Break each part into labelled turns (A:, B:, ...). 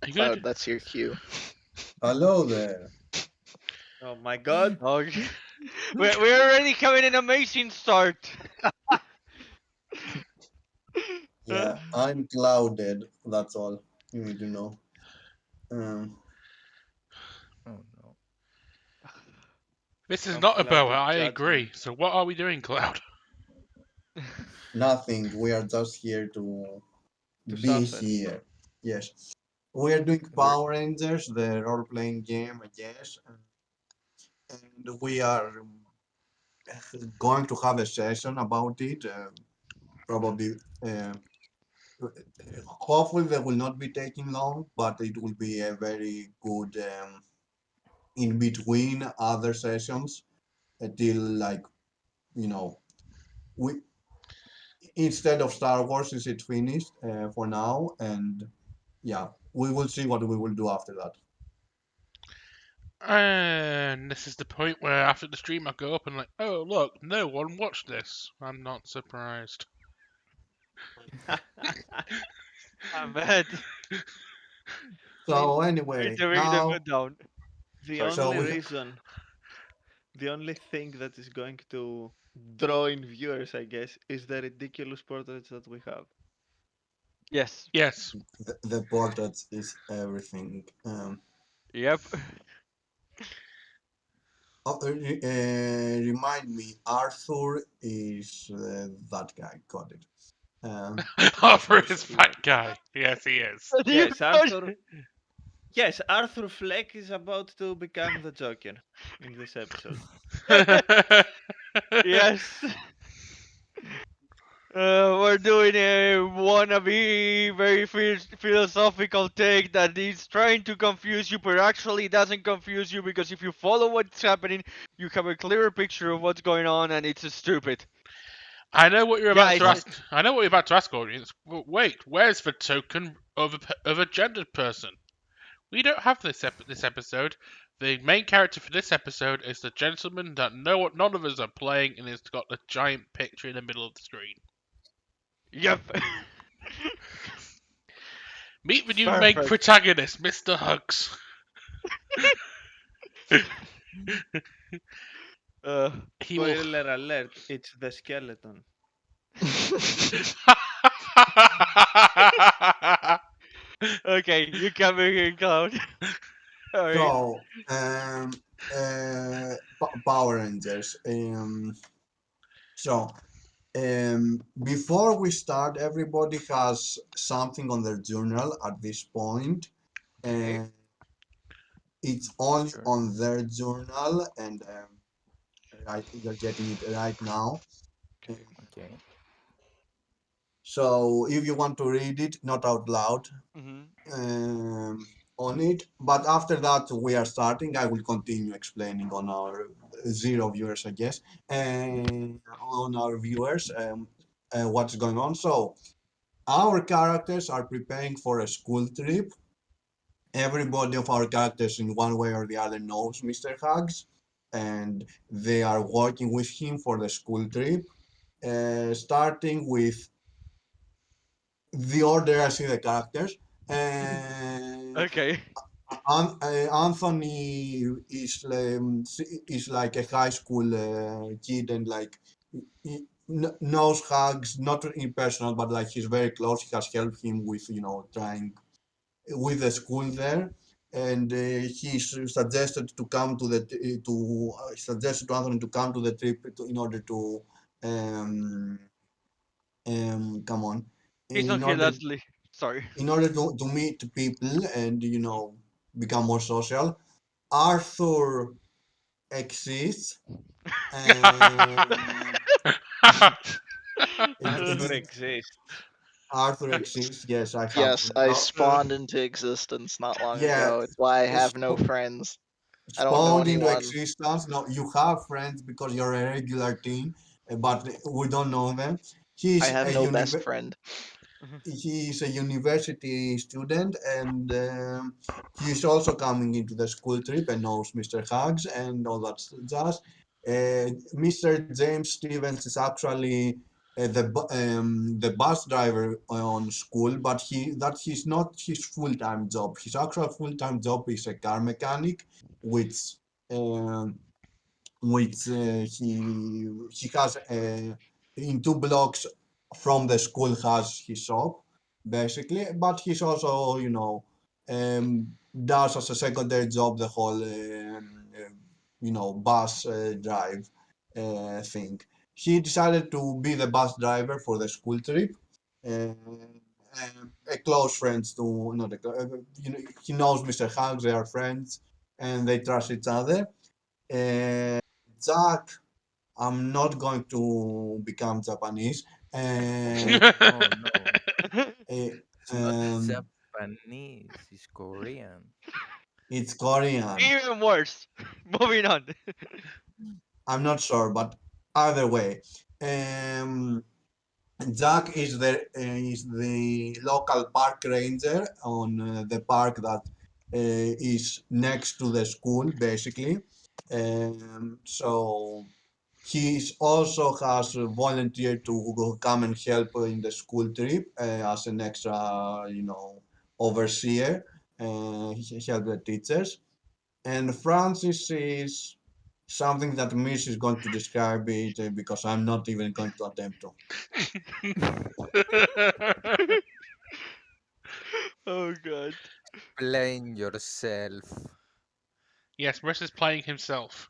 A: Are you
B: Cloud,
A: good?
B: that's your cue.
C: Hello there.
D: Oh my god.
E: Oh, we're already coming an amazing start.
C: Yeah, I'm clouded. That's all you need to know. Um,
F: Oh no.
A: This is
D: Of
A: not a boa,
D: clouded
A: I agree.
D: judgment.
A: So what are we doing, Cloud?
C: Nothing. We are just here to
D: To
C: be
D: suffer.
C: here. Yes. We are doing
D: We're
C: Power Rangers, the role-playing game, I guess, and we are going to have a session about it. Probably, hopefully, they will not be taking long, but it will be a very good in between other sessions until like you know we instead of Star Wars is it finished for now, and yeah, we will see what we will do after that.
A: And this is the point where after the stream I go up and like, oh look, no one watched this. I'm not surprised.
E: I'm bad.
C: So
E: Need
C: anyway,
E: to bring the mood
C: now
E: down.
D: the
A: Sorry.
C: so
D: only
C: we
D: reason, the only thing that is going to draw in viewers, I guess, is the ridiculous portraits that we have.
E: Yes.
A: Yes.
C: the portraits is everything.
E: Yep.
C: Remind me, Arthur is that guy. Got it.
A: Arthur is fat guy. Yes, he is.
E: You
D: Yes,
E: got
D: Arthur. Yes, Arthur Fleck is about to become the Joker in this episode.
E: Yes. We're doing a wannabe, very philosophical take that is trying to confuse you, but actually doesn't confuse you because if you follow what's happening, you have a clearer picture of what's going on, and it's stupid.
A: I know what you're
E: Yeah,
A: about to
C: Huh?
A: ask. I know what you're about to ask, audience. But wait, where's the token of a gendered person? We don't have this episode. The main character for this episode is the gentleman that none of us are playing, and has got a giant picture in the middle of the screen.
E: Yep.
A: Meet the new main
E: Perfect.
A: protagonist, Mr. Hugs. He will.
D: Spoiler alert, it's the skeleton.
E: Okay, you can begin, Cloud. Alright.
C: So Power Rangers. So before we start, everybody has something on their journal at this point,
E: Okay.
C: and it's only
F: Sure.
C: on their journal, and you're getting it right now.
F: Okay.
C: So if you want to read it, not out loud,
E: Mm-hmm.
C: on it. But after that, we are starting. I will continue explaining on our zero viewers, I guess, and on our viewers what's going on. So our characters are preparing for a school trip. Everybody of our characters, in one way or the other, knows Mr. Hugs, and they are working with him for the school trip. Starting with the order I see the characters.
E: Okay.
C: Anthony is like a high school kid and like knows Hugs not in personal, but like he's very close. He has helped him with trying with the school there, and he suggested to come to the to suggested to Anthony to come to the trip in order to um, come on
E: He's not
C: in
E: here,
C: order
E: Leslie. Sorry.
C: to meet people and become more social. Arthur exists, and
D: Arthur
C: it
D: exists.
C: Arthur exists. Yes, I have
B: Yes, I
C: no,
B: spawned into existence not long
C: yeah,
B: ago. It's why I have no
C: sp-
B: friends. I don't know
C: spawned into
B: anyone.
C: existence. No, you have friends because you're a regular team, but we don't know them.
B: I
C: He's
B: have
C: a
B: no best friend.
C: he's a university student, and he's also coming into the school trip and knows Mr. Hugs and all that jazz. Mr. James Stevens is actually the bus driver on school, but he's not his full-time job. His actual full-time job is a car mechanic, which um, he has in 2 blocks from the school has his shop basically, but he's also does as a secondary job the whole bus drive thing. He decided to be the bus driver for the school trip. Uh, a close friends to not a, he knows Mr. Hanks, they are friends and they trust each other. uh, Jack, I'm not going to become Japanese. Uh,
F: Oh no, it's not
C: um,
F: Japanese. It's Korean.
C: it's Korean.
E: Even worse. Moving on.
C: I'm not sure, but either way, um, Jack is the local park ranger on the park that is next to the school, basically. So he also has volunteered to come and help in the school trip as an extra, overseer. He helped the teachers. And Francis is something that Miss is going to describe it because I'm not even going to attempt to.
E: Oh god.
F: Playing yourself.
A: Yes, Russ is playing himself.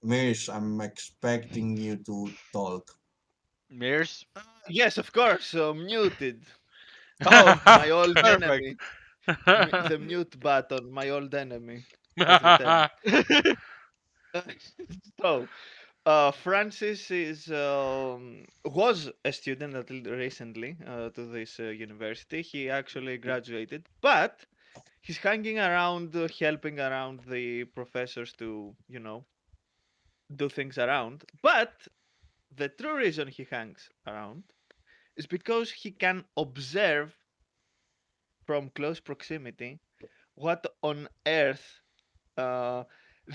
C: Miss, I'm expecting you to talk.
E: Mirrors.
D: Yes, of course. Muted. Oh, my old
E: Perfect.
D: enemy. The mute button, my old enemy, has returned. So, Francis was a student until recently to this university. He actually graduated, but he's hanging around, helping around the professors to, do things around. But the true reason he hangs around is because he can observe from close proximity what on earth uh,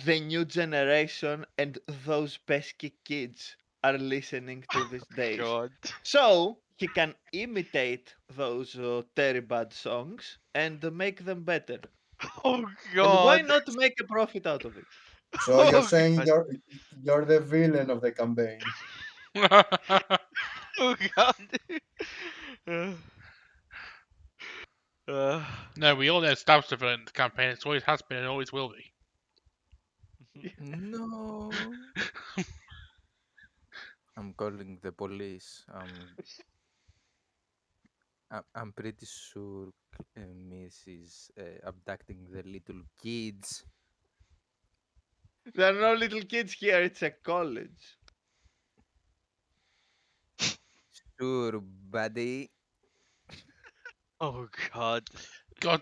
D: the new generation and those pesky kids are listening to these days.
E: God.
D: So he can imitate those Terry Bad songs and make them better.
E: Oh
D: And why
E: god.
D: not make a profit out of it?
C: So you're
E: Oh
C: saying
E: god.
C: you're the villain of the campaign.
E: Oh god. Uh,
A: No, we all know Stab's the villain in the campaign. It always has been and always will be.
F: No. I'm calling the police. I'm pretty sure Miss is abducting the little kids.
D: There are no little kids here, it's a college.
F: Sure, buddy.
E: oh god.
A: God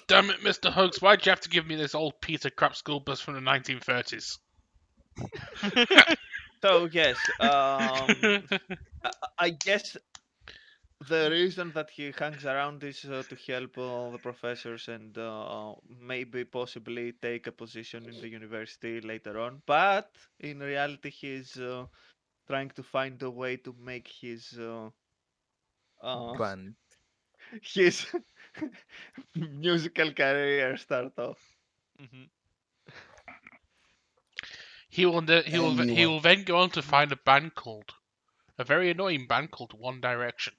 A: damn it, Mr. Hugs, why'd you have to give me this old piece of crap school bus from the 1930s?
D: So yes, I guess the reason that he hangs around is to help the professors and maybe possibly take a position in the university later on. But in reality, he's trying to find a way to make uh,
F: Band.
D: his musical career start off.
E: Mhm.
A: he will
C: Anyway,
A: then go on to find a very annoying band called One Direction.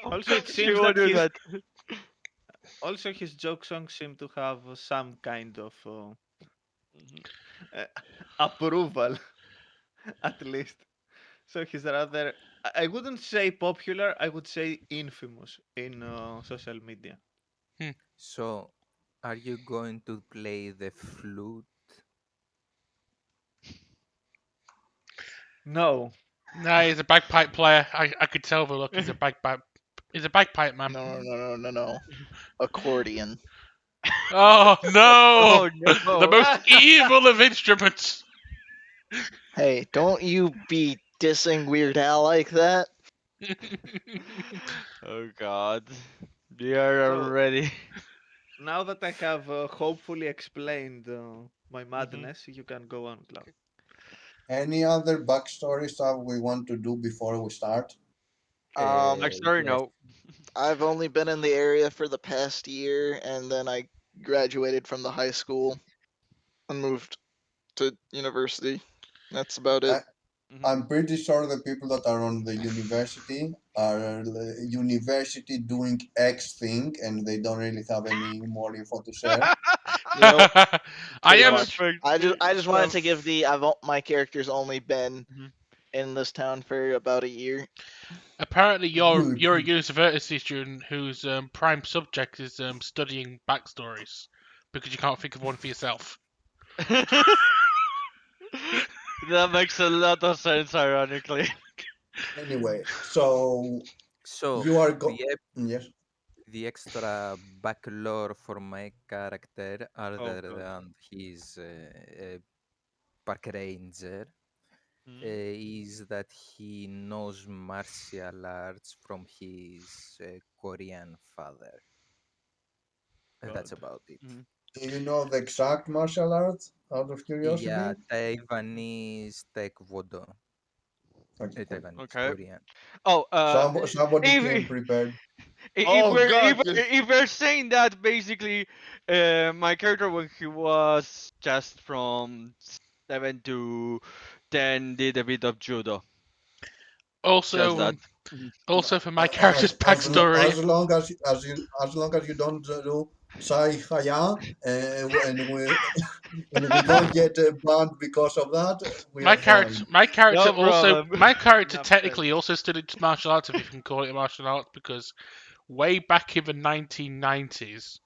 D: Also, it
E: She
D: seems
E: will
D: that
E: do
D: his
E: that.
D: also his joke songs seem to have some kind of approval, at least. So he's rather, I wouldn't say popular, I would say infamous in social media.
F: So, are you going to play the flute?
D: No,
A: Nah, he's a bagpipe player. I could tell the look. He's a bagpipe man.
B: No. Accordion.
A: Oh no!
E: Oh no.
A: The most evil of instruments.
B: Hey, don't you be dissing Weird Al like that.
E: Oh god. We are
D: So-
E: ready.
D: Now that I have hopefully explained my madness, you can go on, Cloud.
C: Any other backstory stuff we want to do before we start?
E: Backstory,
C: Yes.
E: no.
B: I've only been in the area for the past year, and then I graduated from the high school and moved to university. That's about it.
C: I'm pretty sure the people that are on the university are university doing X thing, and they don't really have any more info to share.
B: Yep,
A: I
B: pretty
A: am.
B: much.
E: Perfect.
B: I just wanted to give my character's only been
E: Mhm.
B: in this town for about a year.
A: Apparently,
C: Good.
A: you're a university student whose prime subject is studying backstories because you can't think of one for yourself.
E: That makes a lot of sense, ironically.
C: Anyway, so
F: So
C: you are yes.
F: the extra backlore for my character, other
D: God.
F: than his park ranger, is that he knows martial arts from his Korean father. And that's
D: God.
F: about it.
C: Do you know the exact martial arts? Out of
F: Yeah,
C: curiosity.
F: Taiwanese Taekwondo.
C: Okay.
F: Taiwanese,
E: Okay.
F: Korean.
E: Oh,
C: Somebody came
E: if
C: prepared.
E: if
D: Oh
E: we're
D: God.
E: if we're saying that basically, my character when he was just from 7 to 10 did a bit of judo. Just
A: Also,
E: that. Mhm.
A: also for my character's backstory,
C: As long as you don't do Sai Haya, and we don't get banned because of that, we are fine.
E: No problem.
A: my character
D: Enough said.
A: technically also studied martial arts, if you can call it martial arts, because way back in the 1990s,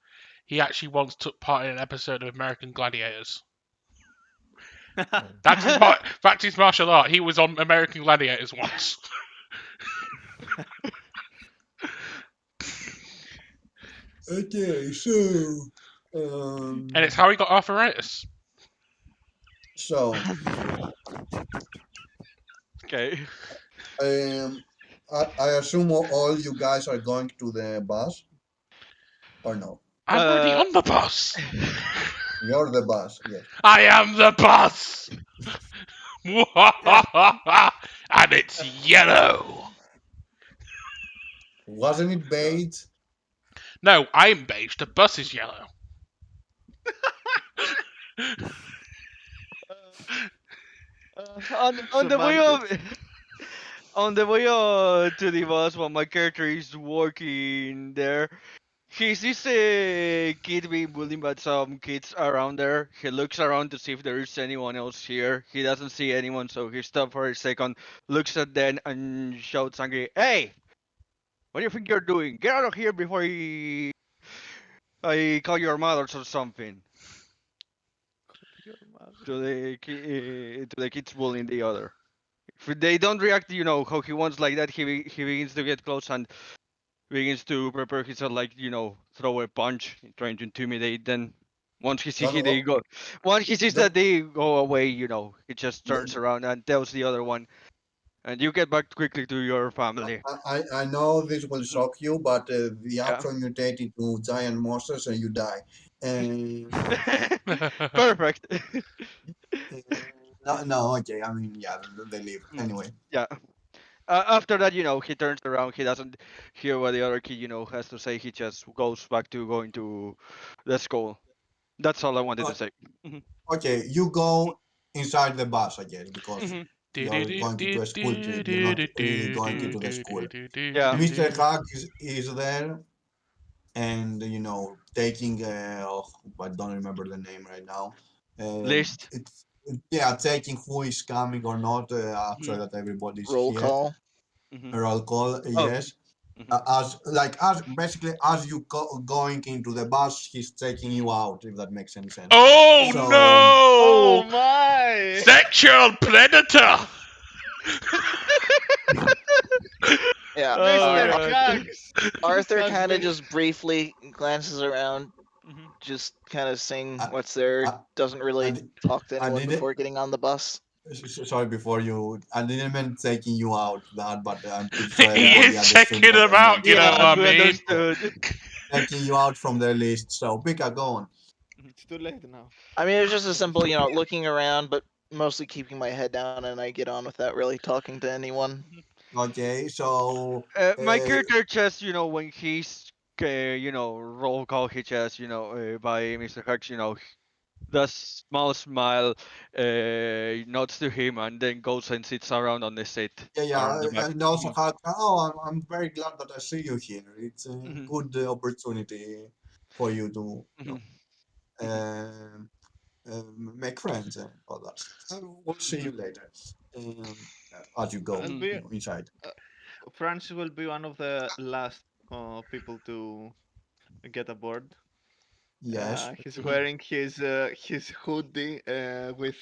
A: he actually once took part in an episode of American Gladiators. That's his martial art. He was on American Gladiators once.
C: Okay, so
A: And it's how he got arthritis.
C: so
E: Okay.
C: um, I assume all you guys are going to the bus, or no?
A: I'm already on the bus.
C: You're the bus, yes.
A: I am the bus. And it's yellow.
C: Wasn't it bait?
A: No, I'm beige. The bus is yellow.
E: On the way
D: Semantics.
E: of on the way to the bus while my character is working there, he sees a kid being bullied by some kids around there. He looks around to see if there is anyone else here. He doesn't see anyone, so he stops for a second, looks at them, and shouts angry, "Hey! What do you think you're doing? Get out of here before I call your mother or something." To the kids bullying the other. If they don't react, how he wants like that, he begins to get close and begins to prepare himself, like throw a punch, trying to intimidate them. Once he sees
C: No,
E: they
C: no,
E: go, once he sees that
C: no,
E: they go away, he just turns
C: no,
E: around and tells the other one, and you get back quickly to your family.
C: I know this will
E: Mm,
C: shock you, but the
E: yeah.
C: actual mutate into giant monsters and you die. And
E: Perfect.
C: no, no, okay. I mean, yeah, they leave
E: Mm,
C: anyway.
E: yeah. After that, he turns around. He doesn't hear what the other kid, has to say. He just goes back to going to the school. That's all I wanted to
C: Uh,
E: say. Mhm.
C: okay, you go inside the bus, I guess, because
E: Mhm.
C: you're going into a school trip. You're not really going into the school.
E: Yeah.
C: Mr. Hug is there, and taking I don't remember the name right now.
E: List.
C: It's yeah, taking who is coming or not after
E: Mhm.
C: that everybody's
B: Roll
C: here.
B: call.
E: Mhm.
C: A roll call,
E: Oh.
C: yes.
E: Mhm.
C: As basically as you going into the bus, he's taking you out. If that makes any sense.
A: Oh
C: So
D: Oh
A: no!
D: my!
A: Sexual predator!
B: Yeah.
E: Oh
D: Mr.
E: god.
D: Hugs
B: Arthur
D: has
B: kind of
D: been.
B: just briefly glances around,
E: Mhm.
B: just kind of seeing
C: I,
B: what's there.
C: I,
B: Doesn't
C: I,
B: really
C: di-
B: talk to
C: I
B: anyone
C: didn't.
B: before getting on the bus.
C: Sorry, before you. I didn't mean taking you out that, but I'm pretty sure
A: He
C: everybody
A: is
C: understood
A: checking
C: what
A: him
C: I
A: out,
C: meant.
A: you know
E: Yeah,
A: what I
E: we
A: mean?
E: understood.
C: taking you out from the list. So Pika, go on.
D: It's too late now.
B: I mean, it was just a simple, looking around, but mostly keeping my head down, and I get on without really talking to anyone.
C: Okay, so
E: My character just, when he's, roll call, he just, by Mr. Hux, does small smile, nods to him, and then goes and sits around on the seat around the back.
C: and also how, oh, I'm very glad that I see you here. It's a
E: Mhm,
C: good opportunity for you to,
E: mhm, mhm.
C: um, make friends and all that stuff. So we'll see you later as you go,
D: I'll
E: Mhm.
D: be.
C: inside.
D: Uh, Francis will be one of the last people to get aboard.
C: Yes.
D: He's
E: Mhm.
D: wearing his hoodie with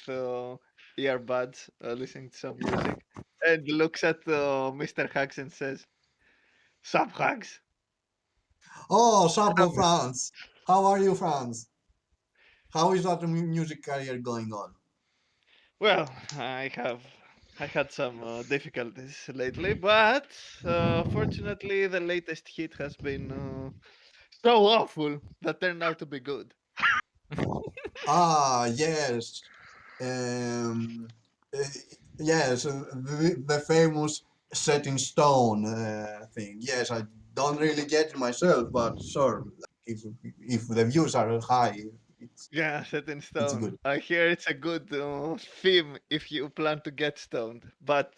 D: earbuds, listening to some music, and looks at Mr. Hugs and says, "Sup, Hugs?
C: Oh, Sapo France. How are you, France? How is that music career going on?
D: Well, I had some difficulties lately, but fortunately, the latest hit has been so awful that turned out to be good."
C: Ah, yes. Um, uh, yes, the famous set in stone thing. Yes, I don't really get it myself, but sure, if the views are high,
D: Yeah, set in
C: it's
D: stone.
C: good.
D: I hear it's a good theme if you plan to get stoned, but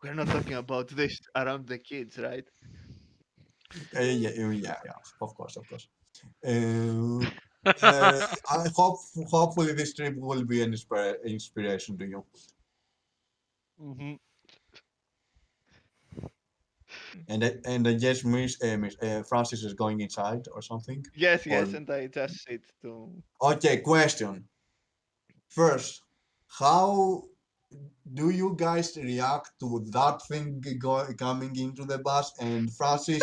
D: we're not talking about this around the kids, right?
C: Yeah, of course, of course. Uh, I hopefully this trip will be an inspiration to you.
E: Mhm.
C: And I guess Francis is going inside or something.
D: Yes, yes,
C: Or
D: and I just sit to.
C: okay, question first. How do you guys react to that thing coming into the bus? And Francis,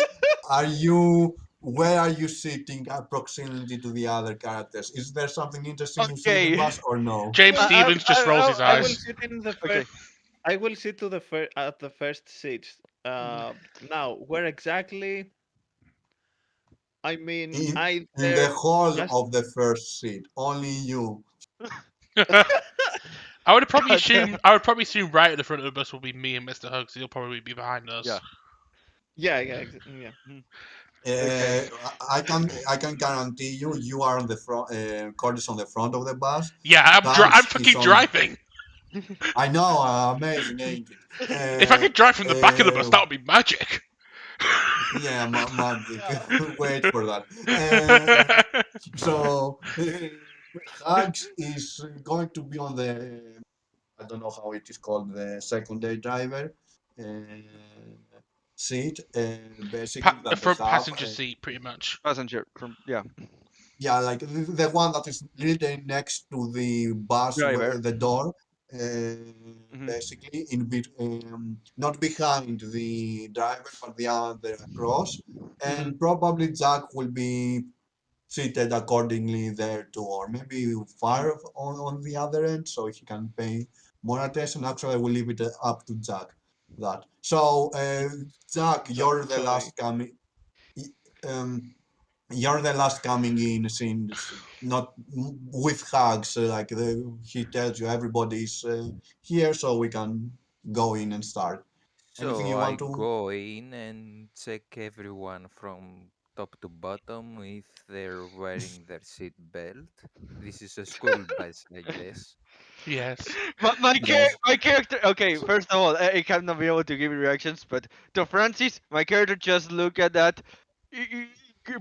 C: are you where are you sitting at proximity to the other characters? Is there something interesting you see in the
E: Okay.
C: bus or no?
A: James Stevens just rolls his
D: I will
A: eyes.
D: sit in the
E: Okay.
D: first. I will sit to the at the first seat.
E: Mhm.
D: Now, where exactly? I mean,
C: In the
D: either
C: hall
D: just
C: of the first seat, only you.
A: I would probably
E: Okay.
A: assume. I would probably assume right at the front of the bus will be me and Mr. Hugs. He'll probably be behind us.
E: Yeah.
D: yeah, yeah, yeah.
E: Mhm. Okay.
C: Uh, I can guarantee you you are on the front. Cord is on the front of the bus.
A: Yeah, I'm
C: Hugs is
A: fucking
C: on.
A: driving.
C: I know, amazing, ain't it?
A: If I could drive from the back of the bus,
C: Uh,
A: that would be magic.
C: yeah, magic. Wait for that. So Hugs is going to be on the. I don't know how it is called, the secondary driver seat. Basically,
A: The
C: that they
A: front
C: have.
A: passenger seat, pretty much.
E: Passenger from, yeah.
C: Yeah, like the one that is literally next to the bus,
E: Driver.
C: the door,
E: Mhm.
C: basically not behind the driver, but the other across,
E: Mhm.
C: and probably Jack will be seated accordingly there too, or maybe
E: Mhm.
C: far on the other end, so he can pay more attention. Actually, I will leave it up to Jack. That so, Jack,
D: Jack
C: you're the
D: Choi.
C: last coming. Um, you're the last coming in since not with hugs he tells you everybody's here so we can go in and start. Anything
F: So
C: you
F: I
C: want to?
F: go in and check everyone from top to bottom if they're wearing their seat belt. This is a school bus, I guess.
A: Yes.
C: Yes.
E: My character. Okay, first of all, I cannot be able to give you reactions, but to Francis, my character just look at that.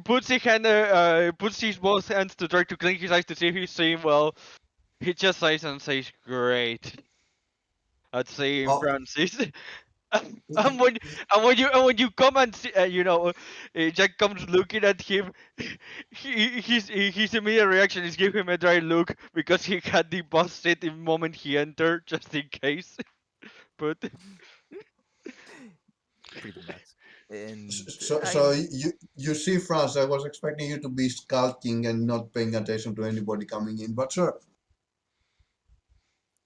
E: Puts his puts his both hands to try to clink his eyes to see if he's seeing well. He just sighs and says, "Great." At saying
C: Oh,
E: Francis. And when you come and see, Jack comes looking at him, his immediate reaction is give him a dry look because he had the bus seat the moment he entered, just in case. But
F: Pretty much. And
C: so
F: I'm
C: you see, France, I was expecting you to be skulking and not paying attention to anybody coming in, but sure.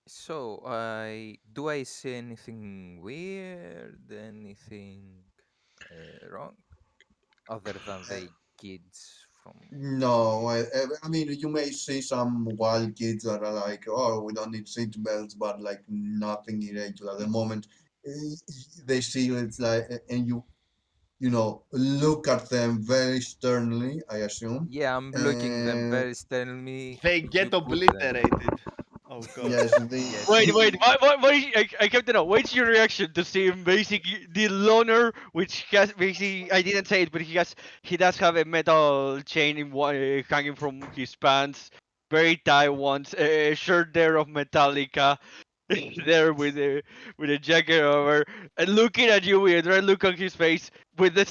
F: so I do I see anything weird, anything wrong, other than
C: uh,
F: they kids from.
C: No, I mean, you may see some wild kids that are like, oh, we don't need seat belts, but like nothing irregular. The moment eh, they see you, it's like, and you know, look at them very sternly, I assume.
F: Yeah, I'm looking them
C: And
F: very sternly.
D: They
F: Could you
D: get
F: put them?
D: obliterated. Oh god.
C: yes, the
F: Yes.
E: Wait, I kept it up. What's your reaction to see him basically the loner, which has basically I didn't say it, but he does have a metal chain hanging from his pants, very tight ones, a shirt there of Metallica, there with a jacket over, and looking at you with a dry look on his face with the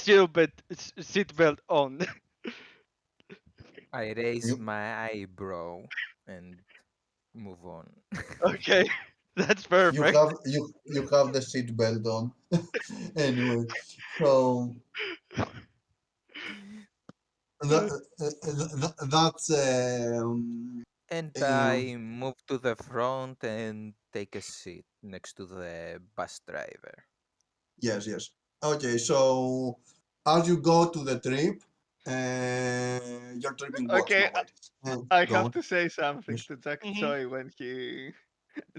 E: seat belt on.
F: I raise
C: you
F: my eyebrow and move on.
E: Okay, that's
C: you
E: perfect.
C: have you have the seat belt on. Anyway, so that's
F: And
C: um,
F: I move to the front and take a seat next to the bus driver.
C: yes, yes. Okay, so as you go to the trip, you're tripping what?
D: Okay,
C: No, wait.
D: I
C: Go
D: have
C: on.
D: to say something
C: Yes.
D: to Jack
E: Hmm.
D: Choi when he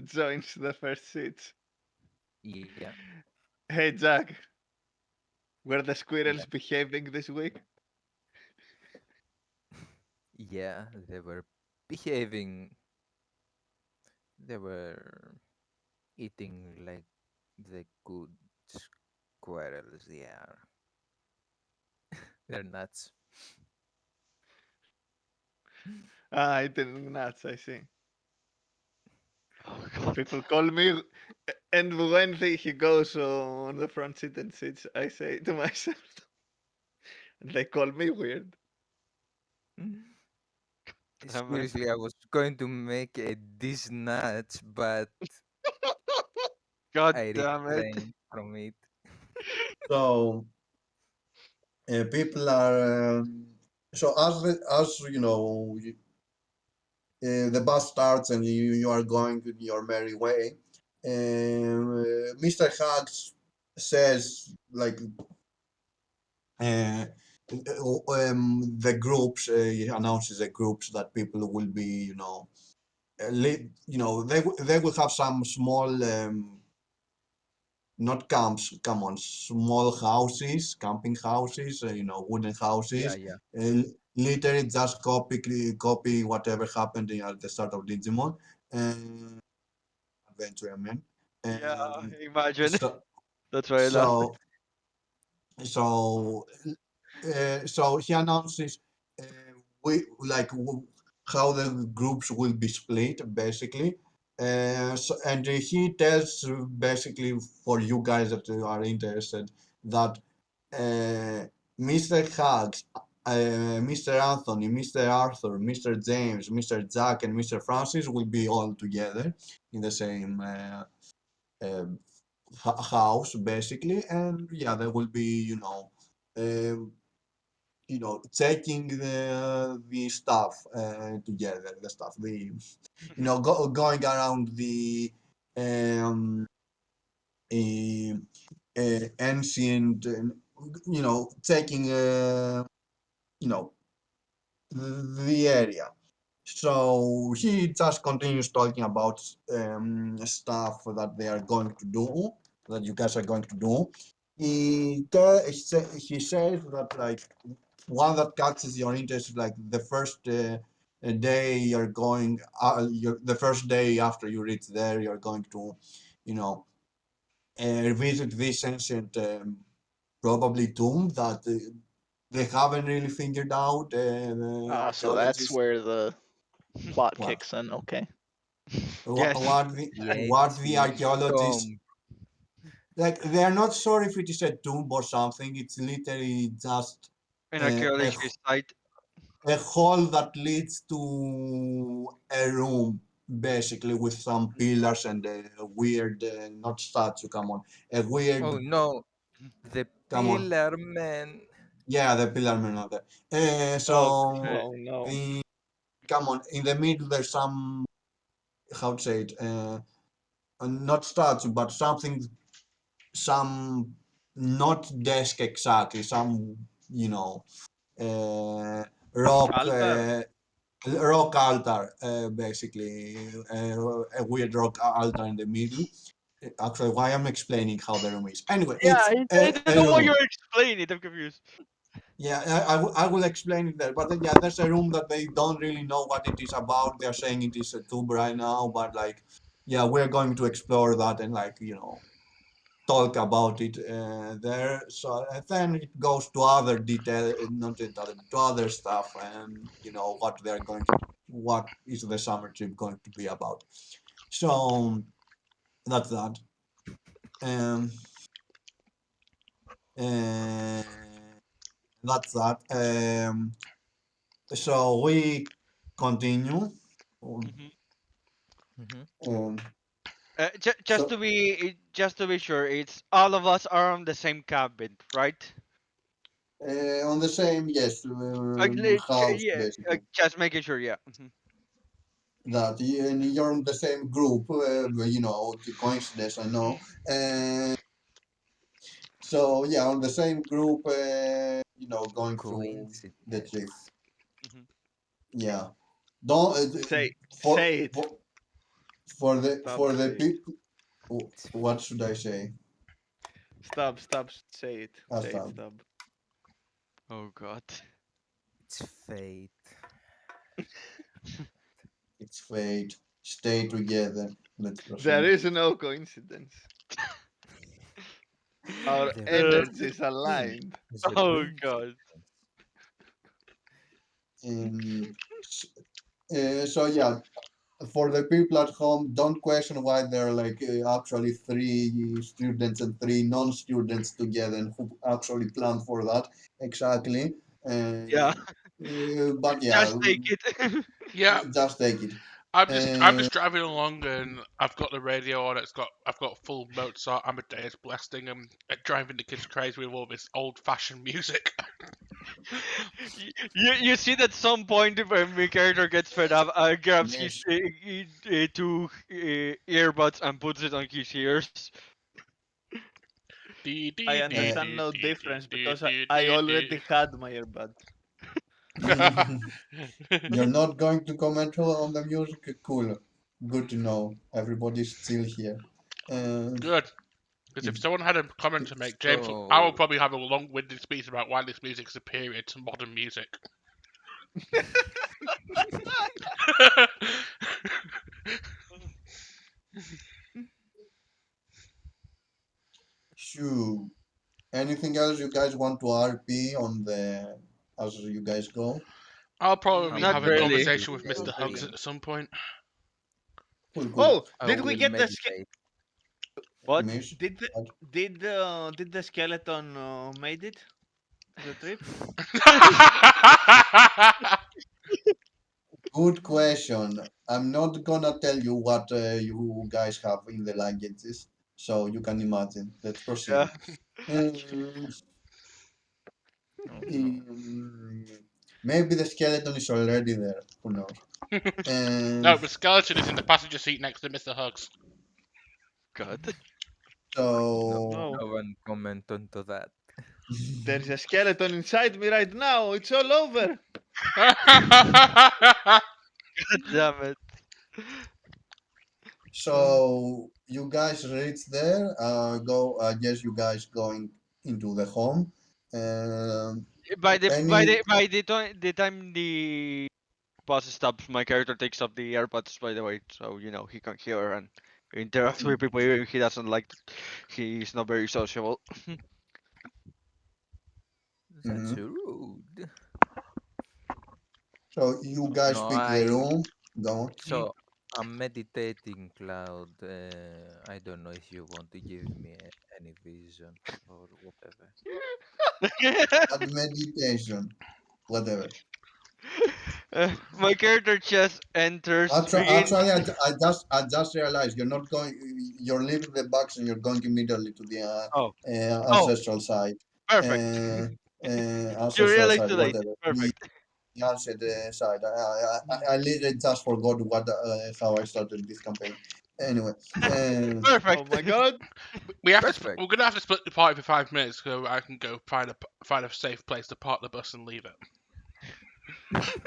D: joins the first seats.
F: Yeah,
D: Hey Jack, were the
F: yeah,
D: squirrels behaving this week?
F: yeah. They were behaving. They were eating like the good squirrels they are. They're nuts.
D: Ah, eating nuts, I see.
E: Oh god.
D: People call me, and when he goes on the front seat and sits, I say to myself, and they call me weird.
E: Damn it.
F: Seriously, I was going to make a dish nuts, but
E: God
F: I
E: damn it.
F: refrained from it.
C: So people are so as you know the bus starts and you are going your merry way. Mr. Hugs says like uh, the groups he announces the groups that people will be they will have some small not camps, come on, small houses, camping houses, wooden
F: Yeah,
C: houses.
F: yeah,
C: Literally just copy whatever happened at the start of Digimon Adventure, I mean.
E: Yeah,
C: Um,
E: imagine.
C: so,
E: That's why I laughed.
C: so, so, so he announces uh, how the groups will be split, basically. And he tells basically for you guys that are interested that Mr. Hugs, Mr. Anthony, Mr. Arthur, Mr. James, Mr. Jack, and Mr. Francis will be all together in the same uh, house, basically, and yeah, there will be, um, checking the stuff together, the stuff, going around the um, uh, ancient, checking, you know, the area. So he just continues talking about stuff that they are going to do, that you guys are going to do. He says that like one that catches your interest is like the first day you're going, the first day after you reach there, you're going to, you know, revisit this ancient, probably tomb that they haven't really figured out. The
B: Ah, so that's
C: archaeologists,
B: where the plot
C: what?
B: kicks in. Okay.
C: Wha-
E: Yes,
F: the
C: what the
F: ancient
C: archaeologists
F: tomb.
C: like, they're not sure if it is a tomb or something. It's literally just
E: an
C: uh, a,
E: archaeological site.
C: a hall that leads to a room, basically, with some pillars and a weird, not statue, come on, a weird,
F: Oh no, the
C: come on,
F: pillar man.
C: yeah, the pillar man of there. So,
E: Okay.
D: Oh no.
C: in, come on, in the middle there's some, how to say it, not statue, but something, some not desk exactly, some, you know, rock
D: Altar?
C: rock altar, basically a weird rock altar in the middle. Actually, why I'm explaining how the room is. Anyway,
E: Yeah,
C: it's
E: I don't
C: a
E: know why
C: room.
E: you're explaining it. I'm confused.
C: Yeah, I will explain it there. But yeah, there's a room that they don't really know what it is about. They're saying it is a tube right now, but like, yeah, we're going to explore that and like, talk about it there. So and then it goes to other detail, not detail, to other stuff, and what is the summer trip going to be about. So that's that. Um, uh, that's that. So we continue. Um,
E: Hmm.
F: Mhm.
C: um, so
E: Just to be sure, it's all of us are on the same cabin, right?
C: on the same, yes, house
E: Yeah,
C: basically.
E: just making sure. Yeah. Mhm.
C: That and you're in the same group. The coincidence, I know. Uh, so yeah, on the same group. Going through the trip.
F: Coincidence.
E: Mhm.
C: Yeah. Don't for
D: Say it.
C: for
D: Stop,
C: the
D: say it.
C: people.
F: It's
C: What should I say?
D: Stop, say it. Say it,
C: Asta,
D: stop.
E: Oh God.
F: it's fate.
C: it's fate. Stay together. Let's
D: There
C: proceed.
D: is no coincidence. Our
F: The
D: energies
F: weirdest thing
D: aligned.
F: is a
E: Oh God.
F: coincidence.
C: Um, s- so yeah, for the people at home, don't question why there are like actually three students and three non-students together and who actually planned for that exactly.
E: Yeah.
C: But yeah,
E: Just take it.
A: Yeah,
C: just take it.
A: I'm
C: Uh,
A: just driving along and I've got the radio on. I've got full Mozart Amadeus blasting and driving the kids crazy with all this old fashioned music.
E: You see that some point when my character gets fed up, grabs his
C: yes,
E: two earbuds and puts it on his ears.
A: Dee,
D: I
A: dee, dee,
D: understand
A: dee,
D: no
A: dee, dee,
D: difference
A: dee,
D: because
A: dee,
D: I
A: dee,
D: already
A: dee.
D: had my earbud.
C: you're not going to comment on the music. Cool, good to know. Everybody's still here. Uh,
A: Good. Because if
C: if
A: someone had a comment to make, James, I will
F: So,
A: probably have a long-winded speech about why this music is superior to modern music.
C: Shoo. Anything else you guys want to RP on the as you guys go?
A: I'll probably
F: I
E: Not
A: have a
F: will
E: really.
A: conversation with
F: meditate.
A: Mr.
D: Not
A: Hugs
D: really.
A: at some point.
C: Cool, cool.
D: Oh,
F: I
D: did we
F: will
D: get
F: meditate.
E: What?
C: Miss,
D: did the
C: what?
D: did the skeleton made it to the trip?
C: Good question. I'm not gonna tell you what you guys have in the luggages, so you can imagine. Let's
E: Yeah.
C: proceed. Um,
F: Oh no.
C: um, Maybe the skeleton is already there. Who knows?
A: No,
C: Um,
A: the skeleton is in the passenger seat next to Mr. Hugs.
E: God.
F: No,
C: so
D: No,
F: no one comment onto that.
D: there's a skeleton inside me right now. It's all over.
E: God damn it.
C: so you guys reach there. Go. I guess you guys going into the home. Um, any
E: The time the bus stops, my character takes off the AirPods. By the way, so he can hear and interact with people. Even if he doesn't like. He's not very sociable.
F: That's
C: Mhm.
F: rude.
C: So you guys
F: No,
C: pick the room. Go on.
E: Mhm.
F: so I'm meditating, Cloud. I don't know if you want to give me any vision or whatever.
C: At meditation, whatever.
E: My character just enters, begins.
C: I just realized you're not going. You're leaving the box and you're going immediately to the
E: Oh, oh,
C: ancestral side.
E: perfect.
C: Uh,
E: You
C: Ancestral
E: realized
C: side,
E: too late.
C: whatever.
E: Perfect.
C: The ancient side. I literally just forgot how I started this campaign. Anyway,
D: Oh
E: Perfect.
D: my god.
F: Perfect.
A: We're gonna have to split the party for 5 minutes so I can go find a safe place to park the bus and leave it.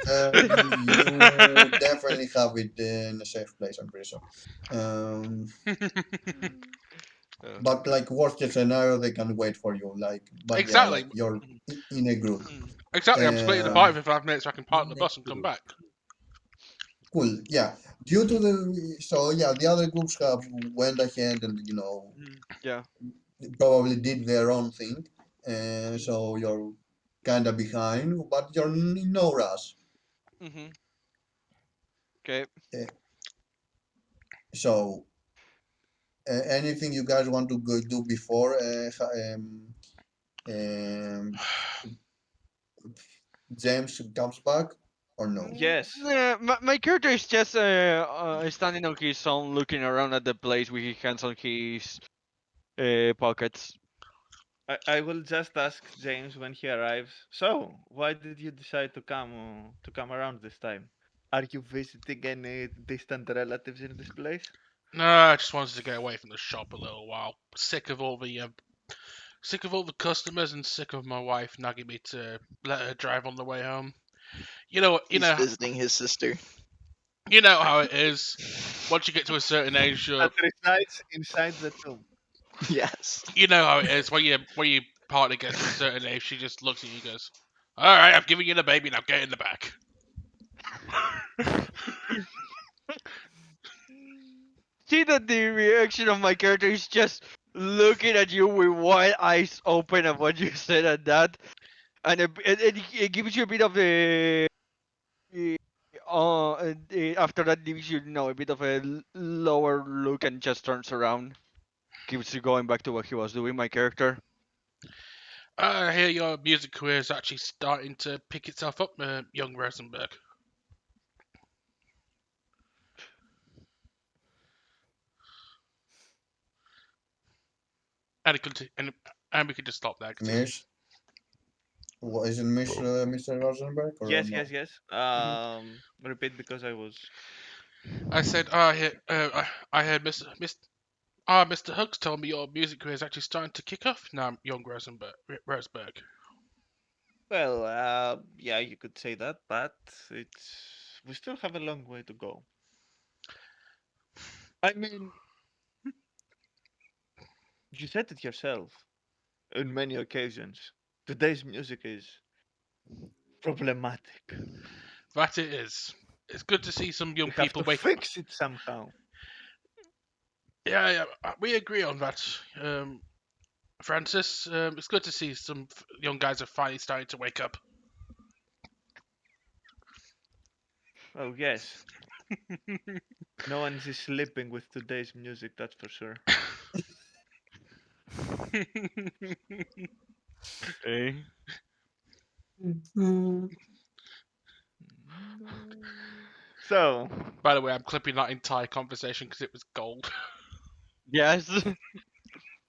C: You definitely have it in a safe place, I'm pretty sure. Um,
E: Uh,
C: but like worst case scenario, they can wait for you. But yeah,
A: Exactly.
C: like you're in a group.
A: Exactly. I'm splitting the
C: Um,
A: party for 5 minutes so I can park the
F: In a
A: bus and come
F: group.
A: back.
C: cool. Yeah. Due to the other groups have went ahead and
E: yeah.
C: probably did their own thing, so you're kind of behind, but you're in no rush.
E: Mm-hmm. Okay.
C: Uh, so anything you guys want to go do before um, James comes back, or no?
D: Yes.
E: My character is just standing on his own, looking around at the place with his hands on his pockets.
D: I will just ask James when he arrives. So, why did you decide to come around this time? Are you visiting any distant relatives in this place?
A: No, I just wanted to get away from the shop a little while. Sick of all the customers and sick of my wife nagging me to let her drive on the way home.
B: He's visiting his sister.
A: You know how it is. Once you get to a certain age,
D: That resides inside the tomb.
B: Yes.
A: you know how it is. When your partner gets to a certain age, she just looks at you and goes, "All right, I've given you the baby. Now get in the back."
E: See that the reaction of my character is just looking at you with wide eyes open at what you said at that, and it gives you a bit of the after that gives you, a bit of a lower look and just turns around, keeps you going back to what he was doing. My character.
A: I hear your music career is actually starting to pick itself up, young Rosenberg. And we could just stop there.
C: Miss, is it Mr. Rosenberg or
D: Yes,
C: no?
D: yes, yes. Repeat because I was.
A: I said, I heard Mr. Hooks told me your music career is actually starting to kick off now, young Rosenberg.
D: Well, yeah, you could say that, but we still have a long way to go. I mean, you said it yourself on many occasions. Today's music is problematic.
A: That it is. It's good to see some young
D: We have
A: people
D: to
A: wake up.
D: fix it somehow.
A: Yeah, we agree on that. Francis, it's good to see some young guys are finally starting to wake up.
D: Oh yes, no one is sleeping with today's music. That's for sure.
E: Eh?
D: So,
A: By the way, I'm clipping that entire conversation because it was gold.
E: Yes.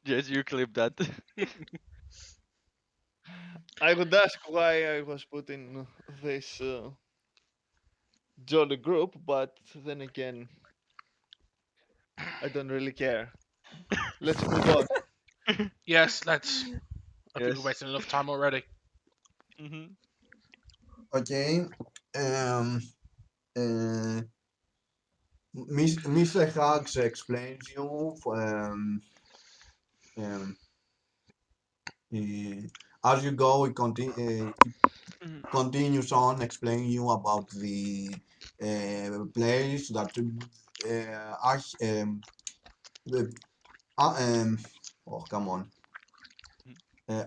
E: Yes, you clip that.
D: I would ask why I was put in this jolly group, but then again, I don't really care. Let's move on.
A: Yes, let's. I think we're
E: Yes.
A: wasting enough time already.
E: Hmm.
C: Okay. Um, uh, Mr. Hugs explains you um, as you go. He
E: Hmm.
C: continues on explaining you about the place that the, uh, um, oh come on.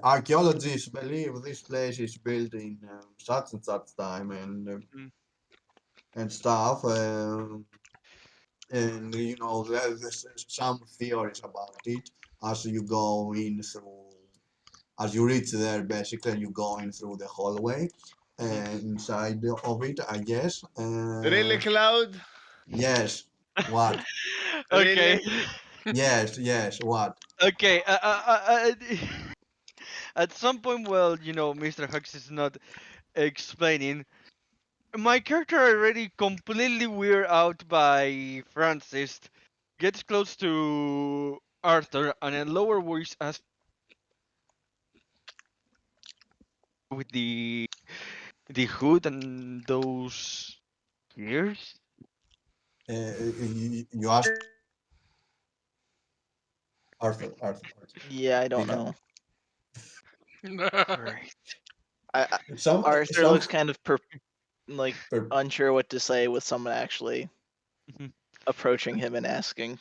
C: Archaeologists believe this place is built in such and such time and stuff. And there's some theories about it as you go in through, as you reach there basically, and you go in through the hallway inside of it, I guess.
D: Really, Cloud?
C: Yes. What?
E: Okay.
D: Really?
C: Yes. What?
E: Okay. At some point, well, Mr. Hux is not explaining. My character already completely weird out by Francis gets close to Arthur and a lower voice asks with the hood and those ears.
C: You ask Arthur.
B: Yeah, I don't
C: Peter.
B: know.
E: Great.
C: Some
B: Arthur
C: some
B: looks kind of
C: per-
B: unsure what to say with someone actually
E: Mhm.
B: approaching him and asking.